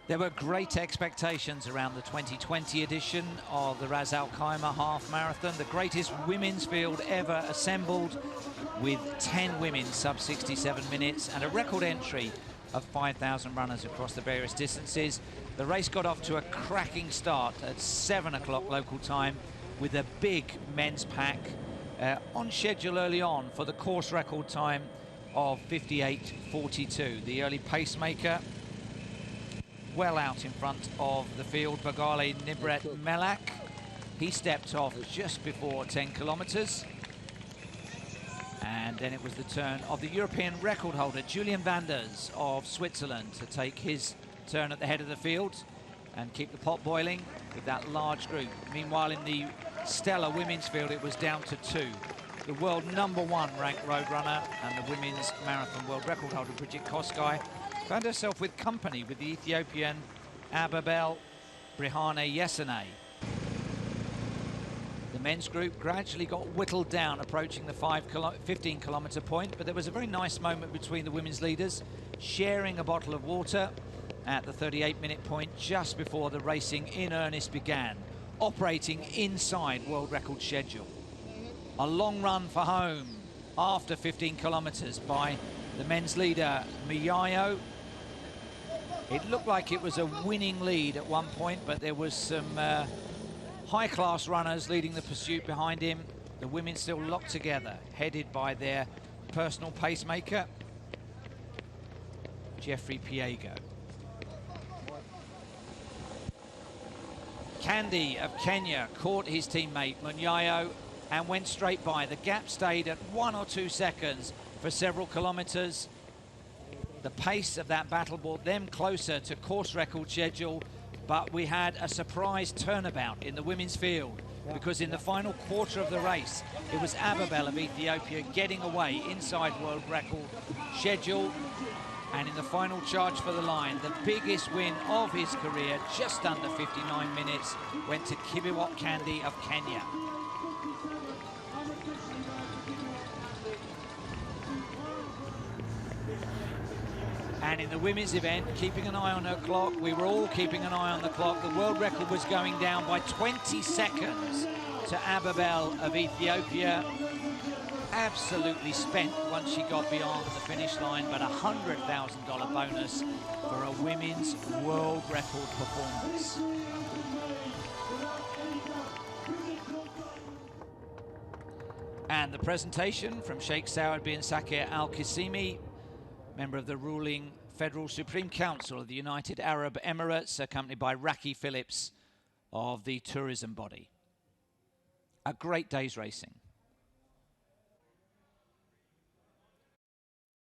There were great expectations around the 2020 edition of the Ras Al Khaimah Half Marathon, the greatest women's field ever assembled, with 10 women sub 67 minutes and a record entry of 5,000 runners across the various distances. The race got off to a cracking start at 7 o'clock local time with a big men's pack on schedule early on for the course record time of 58.42. The early pacemaker well out in front of the field, Bagale Nibret Melak. He stepped off just before 10 kilometers. And then it was the turn of the European record holder, Julian Vanders of Switzerland, to take his turn at the head of the field and keep the pot boiling with that large group. Meanwhile, in the stellar women's field, it was down to 2. The world #1 ranked road runner and the women's marathon world record holder, Bridget Kosgei, found herself with company with the Ethiopian Ababel Brihane Yesene. The men's group gradually got whittled down, approaching the 15-kilometer point, but there was a very nice moment between the women's leaders, sharing a bottle of water at the 38-minute point just before the racing in earnest began, operating inside world record schedule. A long run for home after 15 kilometers by the men's leader, Miyayo. It looked like it was a winning lead at one point, but there was some high-class runners leading the pursuit behind him. The women still locked together, headed by their personal pacemaker, Jeffrey Piego. Candy of Kenya caught his teammate Munyayo and went straight by. The gap stayed at 1 or 2 seconds for several kilometers. The pace of that battle brought them closer to course record schedule, but we had a surprise turnabout in the women's field, because in the final quarter of the race, it was Ababel of Ethiopia getting away inside world record schedule. And in the final charge for the line, the biggest win of his career, just under 59 minutes, went to Kibiwot Candy of Kenya. And in the women's event, keeping an eye on her clock, we were all keeping an eye on the clock. The world record was going down by 20 seconds to Ababel of Ethiopia. Absolutely spent once she got beyond the finish line, but a $100,000 bonus for a women's world record performance. And the presentation from Sheikh Saud bin Sakir Al Qasimi, member of the ruling Federal Supreme Council of the United Arab Emirates, accompanied by Raki Phillips of the tourism body. A great day's racing.